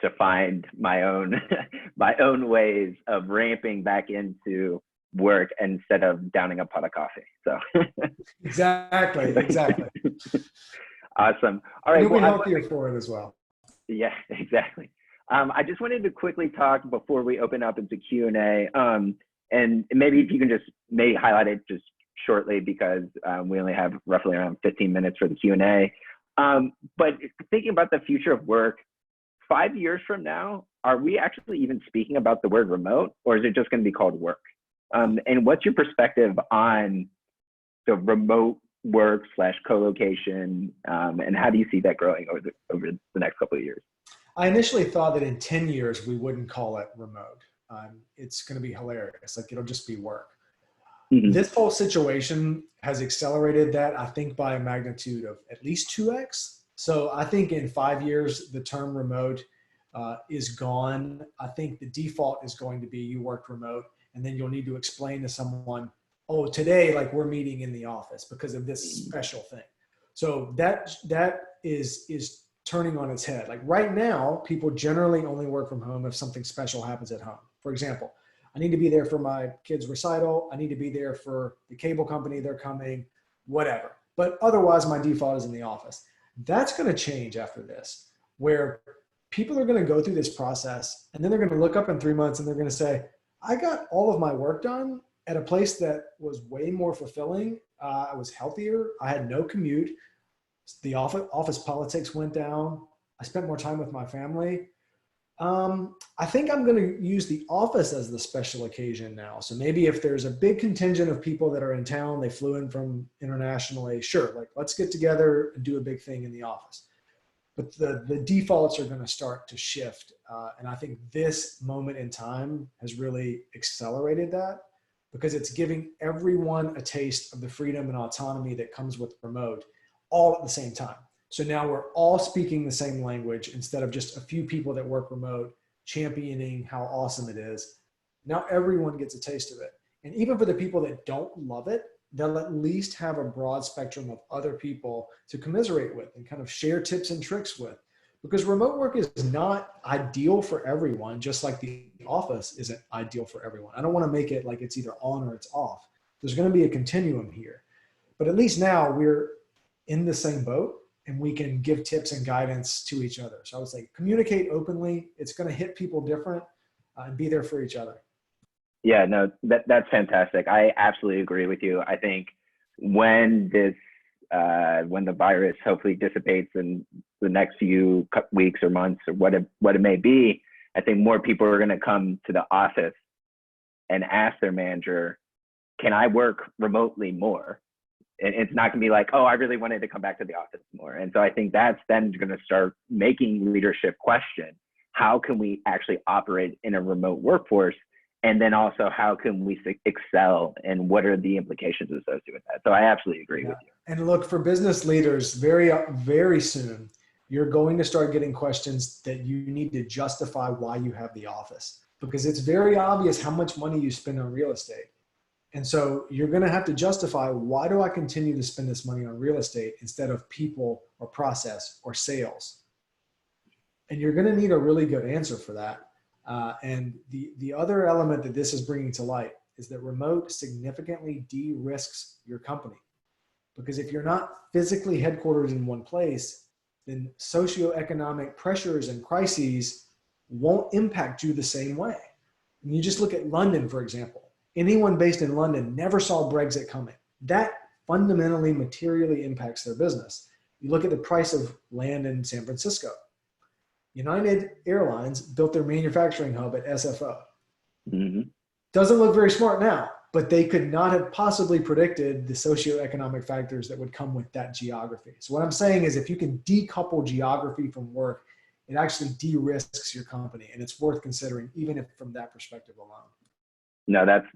to find my own ways of ramping back into work instead of downing a pot of coffee. So exactly. Awesome. All right. You'll be healthier for it as well. Yeah, exactly. I just wanted to quickly talk before we open up into Q&A, and maybe if you can just highlight it just shortly, because we only have roughly around 15 minutes for the Q&A. But thinking about the future of work, 5 years from now, are we actually even speaking about the word remote, or is it just going to be called work? And what's your perspective on the remote work / co-location, and how do you see that growing over the next couple of years? I initially thought that in 10 years, we wouldn't call it remote. It's going to be hilarious. Like, it'll just be work. Mm-hmm. This whole situation has accelerated that, I think, by a magnitude of at least 2x. So I think in 5 years, the term remote is gone. I think the default is going to be you work remote, and then you'll need to explain to someone, oh, today, like, we're meeting in the office because of this special thing. So that is turning on its head. Like, right now, people generally only work from home if something special happens at home. For example, I need to be there for my kid's recital. I need to be there for the cable company they're coming, whatever. but otherwise my default is in the office. That's going to change after this, where people are going to go through this process and then they're going to look up in 3 months and they're going to say, I got all of my work done at a place that was way more fulfilling. I was healthier. I had no commute. The office politics went down. I spent more time with my family. I think I'm going to use the office as the special occasion now. So maybe if there's a big contingent of people that are in town, they flew in from internationally, sure, like let's get together and do a big thing in the office. But the defaults are going to start to shift. And I think this moment in time has really accelerated that, because it's giving everyone a taste of the freedom and autonomy that comes with remote all at the same time. So now we're all speaking the same language instead of just a few people that work remote championing how awesome it is. Now everyone gets a taste of it. And even for the people that don't love it, they'll at least have a broad spectrum of other people to commiserate with and kind of share tips and tricks with. Because remote work is not ideal for everyone, just like the office isn't ideal for everyone. I don't want to make it like it's either on or it's off. There's going to be a continuum here. But at least now we're in the same boat and we can give tips and guidance to each other. So I would say communicate openly. It's going to hit people different and be there for each other. Yeah, no, that's fantastic. I absolutely agree with you. I think when the virus hopefully dissipates in the next few weeks or months or what it may be, I think more people are going to come to the office and ask their manager, can I work remotely more? And it's not going to be like, oh, I really wanted to come back to the office more. And so I think that's then going to start making leadership question, how can we actually operate in a remote workforce? And then also, how can we excel and what are the implications associated with that? So I absolutely agree with you. And look, for business leaders, very, very soon, you're going to start getting questions that you need to justify why you have the office, because it's very obvious how much money you spend on real estate. And so you're going to have to justify, why do I continue to spend this money on real estate instead of people or process or sales? And you're going to need a really good answer for that. And the other element that this is bringing to light is that remote significantly de-risks your company. Because if you're not physically headquartered in one place, then socioeconomic pressures and crises won't impact you the same way. And you just look at London, for example. Anyone based in London never saw Brexit coming. That fundamentally, materially impacts their business. You look at the price of land in San Francisco. United Airlines built their manufacturing hub at SFO. Mm-hmm. Doesn't look very smart now, but they could not have possibly predicted the socioeconomic factors that would come with that geography. So what I'm saying is, if you can decouple geography from work, it actually de-risks your company, and it's worth considering, even if from that perspective alone. No, that's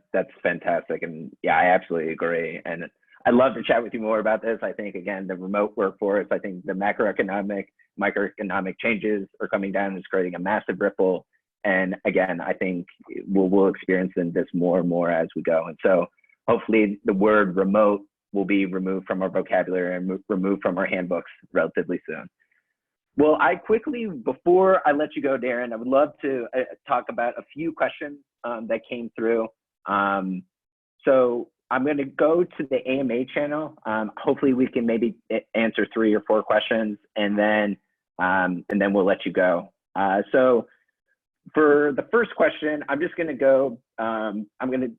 fantastic. And yeah, I absolutely agree. And I'd love to chat with you more about this. I think, again, the remote workforce, I think the microeconomic changes are coming down and it's creating a massive ripple. And again, I think we'll experience this more and more as we go. And so hopefully the word remote will be removed from our vocabulary and removed from our handbooks relatively soon. Well, before I let you go, Darren, I would love to talk about a few questions that came through. So I'm going to go to the AMA channel. Hopefully we can maybe answer 3 or 4 questions, and then we'll let you go. So for the first question, I'm just going to go, I'm going to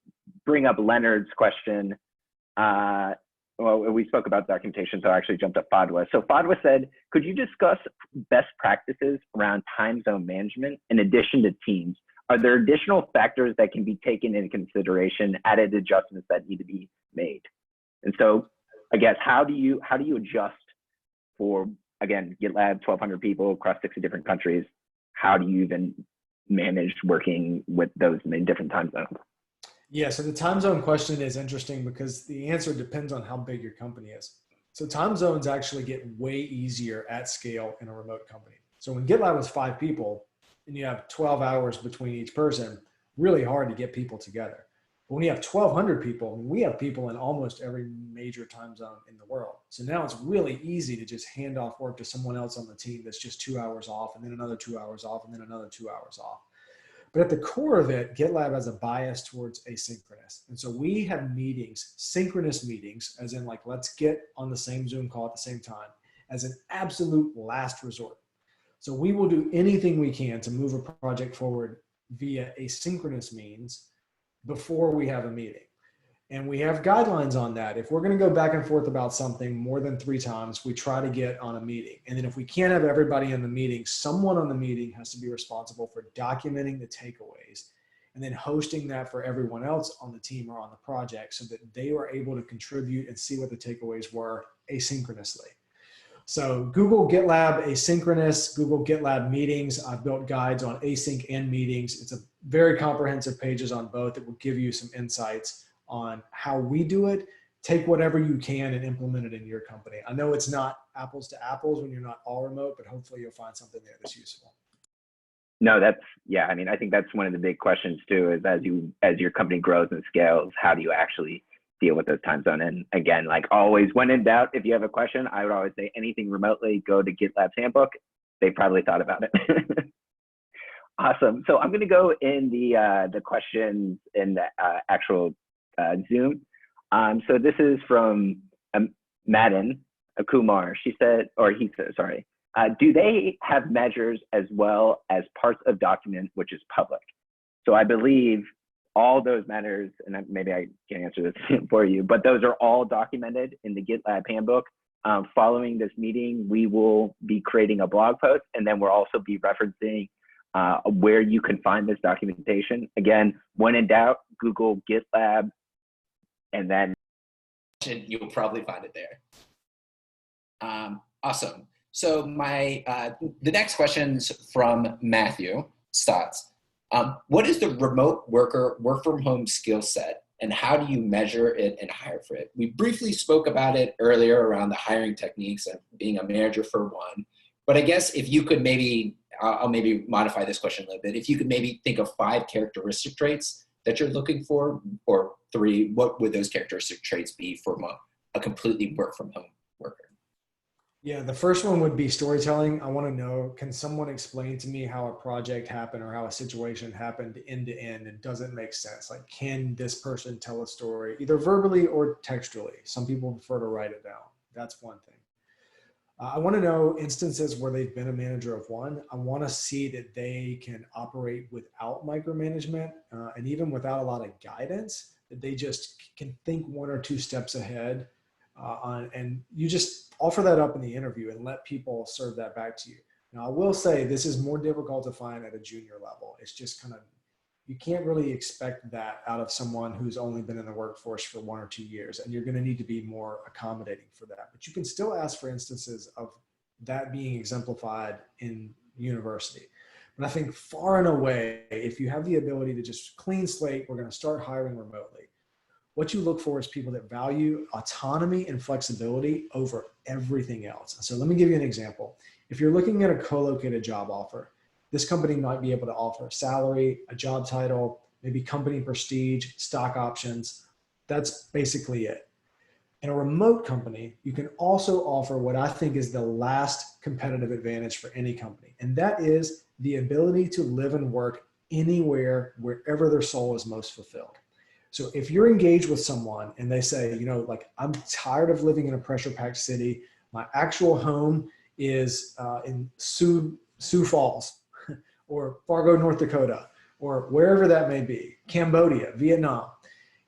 bring up Leonard's question. Well, we spoke about documentation, so I actually jumped up Fadwa. So Fadwa said, could you discuss best practices around time zone management in addition to teams? Are there additional factors that can be taken into consideration, added adjustments that need to be made? And so I guess, how do you adjust for, again, GitLab, 1,200 people across 60 different countries? How do you even manage working with those in different time zones? Yeah, so the time zone question is interesting because the answer depends on how big your company is. So time zones actually get way easier at scale in a remote company. So when GitLab was 5 people and you have 12 hours between each person, really hard to get people together. But when you have 1,200 people, we have people in almost every major time zone in the world. So now it's really easy to just hand off work to someone else on the team that's just 2 hours off, and then another 2 hours off, and then another 2 hours off. But at the core of it, GitLab has a bias towards asynchronous. And so we have meetings, synchronous meetings, as in like, let's get on the same Zoom call at the same time, as an absolute last resort. So we will do anything we can to move a project forward via asynchronous means before we have a meeting. And we have guidelines on that. If we're going to go back and forth about something more than 3 times, we try to get on a meeting. And then if we can't have everybody in the meeting, someone on the meeting has to be responsible for documenting the takeaways and then hosting that for everyone else on the team or on the project so that they were able to contribute and see what the takeaways were asynchronously. So Google GitLab asynchronous, Google GitLab meetings. I've built guides on async and meetings. It's a very comprehensive pages on both that will give you some insights on how we do it. Take whatever you can and implement it in your company. I know it's not apples to apples when you're not all remote, but hopefully you'll find something there that's useful. No, yeah, I mean, I think that's one of the big questions too, is as your company grows and scales, how do you actually deal with those time zone? And again, like always, when in doubt, if you have a question, I would always say anything remotely, go to GitLab's handbook. They probably thought about it. Awesome. So I'm going to go in the questions in the actual Zoom. So this is from Madden Kumar. She said, or he said, sorry. Do they have measures as well as parts of document which is public? So I believe all those matters, and maybe I can answer this for you, but those are all documented in the GitLab handbook. Following this meeting, we will be creating a blog post, and then we'll also be referencing where you can find this documentation. Again, when in doubt, Google GitLab, and then you'll probably find it there. Awesome. So the next question's from Matthew Stotts. What is the remote worker work from home skill set, and how do you measure it and hire for it? We briefly spoke about it earlier around the hiring techniques and being a manager for one, but I guess if you could maybe, I'll maybe modify this question a little bit. If you could maybe think of 5 characteristic traits that you're looking for, or 3, what would those characteristic traits be for a completely work from home worker? Yeah, the first one would be storytelling. I want to know, can someone explain to me how a project happened or how a situation happened end to end and does it make sense? Like, can this person tell a story either verbally or textually? Some people prefer to write it down. That's one thing. I want to know instances where they've been a manager of one. I want to see that they can operate without micromanagement and even without a lot of guidance, that they just can think 1 or 2 steps ahead. And you just offer that up in the interview and let people serve that back to you. Now, I will say this is more difficult to find at a junior level. It's just kind of, you can't really expect that out of someone who's only been in the workforce for 1 or 2 years, and you're going to need to be more accommodating for that. But you can still ask for instances of that being exemplified in university. But I think far and away, if you have the ability to just clean slate, we're going to start hiring remotely. What you look for is people that value autonomy and flexibility over everything else. So let me give you an example. If you're looking at a co-located job offer, this company might be able to offer a salary, a job title, maybe company prestige, stock options. That's basically it. In a remote company, you can also offer what I think is the last competitive advantage for any company, and that is the ability to live and work anywhere, wherever their soul is most fulfilled. So if you're engaged with someone and they say, you know, like, I'm tired of living in a pressure-packed city. My actual home is in Sioux Falls or Fargo, North Dakota, or wherever that may be, Cambodia, Vietnam.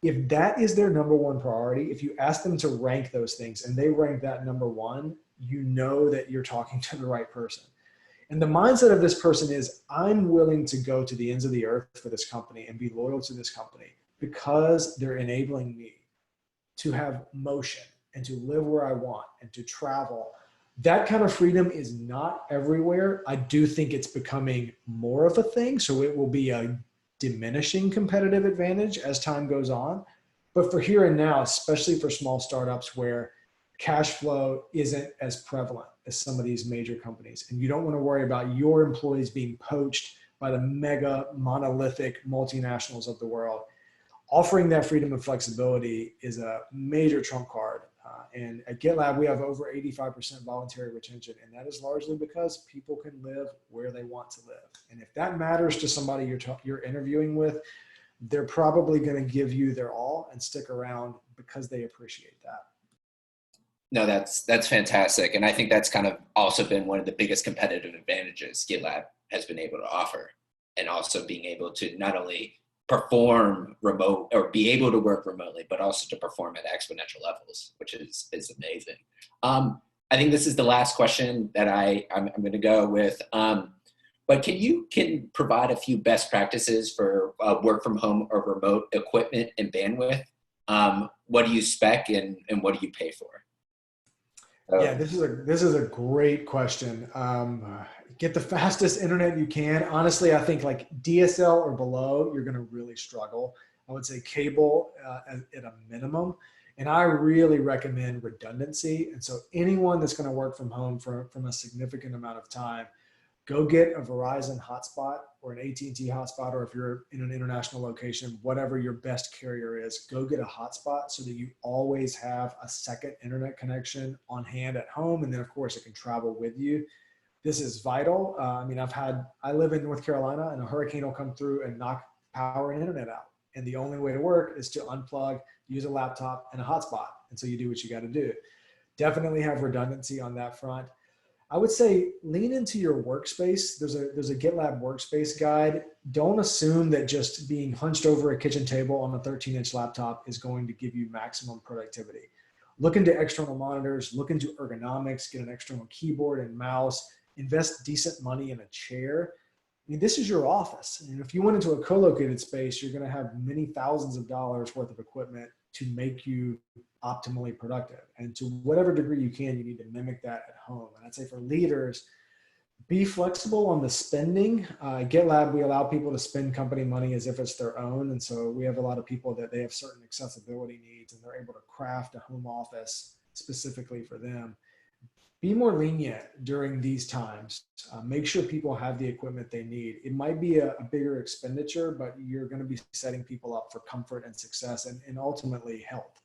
If that is their number 1 priority, if you ask them to rank those things and they rank that number 1, you know that you're talking to the right person. And the mindset of this person is, I'm willing to go to the ends of the earth for this company and be loyal to this company, because they're enabling me to have motion and to live where I want and to travel. That kind of freedom is not everywhere. I do think it's becoming more of a thing, so it will be a diminishing competitive advantage as time goes on. But for here and now, especially for small startups where cash flow isn't as prevalent as some of these major companies, and you don't want to worry about your employees being poached by the mega monolithic multinationals of the world, offering that freedom and flexibility is a major trump card And at GitLab, we have over 85% voluntary retention. And that is largely because people can live where they want to live. And if that matters to somebody you're interviewing with, they're probably going to give you their all and stick around because they appreciate that. No, that's fantastic. And I think that's kind of also been one of the biggest competitive advantages GitLab has been able to offer. And also being able to not only perform remote or be able to work remotely, but also to perform at exponential levels, which is amazing. I think this is the last question that I'm going to go with. But can you provide a few best practices for work from home or remote equipment and bandwidth? What do you spec and what do you pay for? Yeah, this is a great question. Get the fastest internet you can. Honestly, I think like DSL or below, you're going to really struggle. I would say cable at a minimum. And I really recommend redundancy. And so anyone that's going to work from home from a significant amount of time, go get a Verizon hotspot or an AT&T hotspot, or if you're in an international location, whatever your best carrier is, go get a hotspot so that you always have a second internet connection on hand at home. And then of course it can travel with you. This is vital. I mean, I live in North Carolina and a hurricane will come through and knock power and internet out. And the only way to work is to unplug, use a laptop and a hotspot. And so you do what you got to do. Definitely have redundancy on that front. I would say lean into your workspace. There's a GitLab workspace guide. Don't assume that just being hunched over a kitchen table on a 13-inch laptop is going to give you maximum productivity. Look into external monitors, look into ergonomics, get an external keyboard and mouse, invest decent money in a chair. I mean, this is your office. And if you went into a co-located space, you're going to have many thousands of dollars worth of equipment to make you optimally productive. And to whatever degree you can, you need to mimic that at home. And I'd say for leaders, be flexible on the spending. GitLab, we allow people to spend company money as if it's their own. And so we have a lot of people that they have certain accessibility needs and they're able to craft a home office specifically for them. Be more lenient during these times. Make sure people have the equipment they need. It might be a bigger expenditure, but you're going to be setting people up for comfort and success and ultimately health.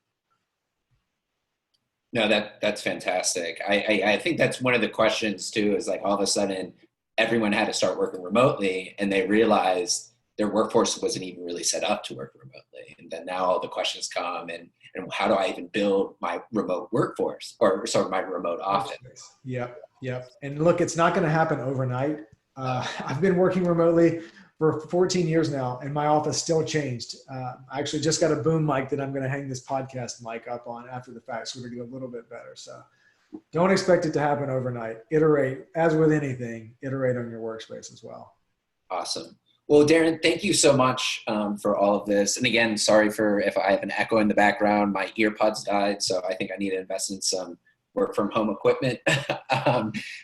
No, that's fantastic. I think that's one of the questions too, is like all of a sudden everyone had to start working remotely and they realized their workforce wasn't even really set up to work remotely. And then now all the questions come and how do I even build my remote workforce or sort of my remote office? Yep. And look, it's not going to happen overnight. I've been working remotely for 14 years now and my office still changed. I actually just got a boom mic that I'm going to hang this podcast mic up on after the fact. So we're going to get a little bit better. So don't expect it to happen overnight. Iterate, as with anything, iterate on your workspace as well. Awesome. Well, Darren, thank you so much for all of this. And again, sorry for if I have an echo in the background. My earpods died, so I think I need to invest in some work from home equipment.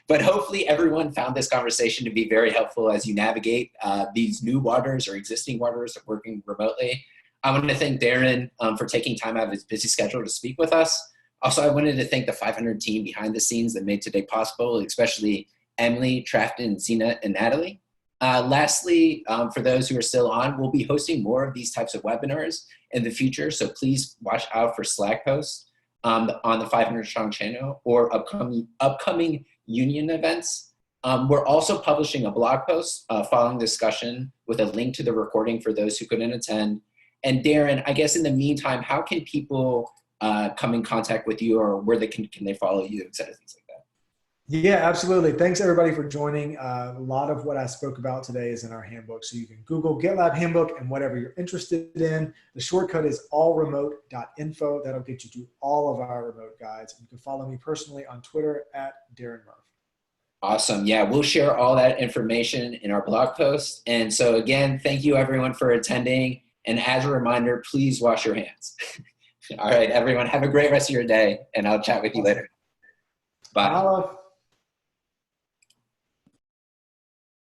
But hopefully everyone found this conversation to be very helpful as you navigate these new waters or existing waters of working remotely. I want to thank Darren for taking time out of his busy schedule to speak with us. Also, I wanted to thank the 500 team behind the scenes that made today possible, especially Emily, Trafton, Zena, and Natalie. Lastly, for those who are still on, we'll be hosting more of these types of webinars in the future, so please watch out for Slack posts on the 500 Strong channel or upcoming union events. We're also publishing a blog post following discussion with a link to the recording for those who couldn't attend. And Darren, I guess in the meantime, how can people come in contact with you, or where can they follow you, et cetera, things like that? Yeah, absolutely. Thanks everybody for joining. A lot of what I spoke about today is in our handbook. So you can Google GitLab handbook and whatever you're interested in. The shortcut is allremote.info. That'll get you to all of our remote guides. You can follow me personally on Twitter at Darren Murph. Awesome. Yeah, we'll share all that information in our blog post. And so again, thank you everyone for attending. And as a reminder, please wash your hands. All right, everyone, have a great rest of your day and I'll chat with you later. Bye.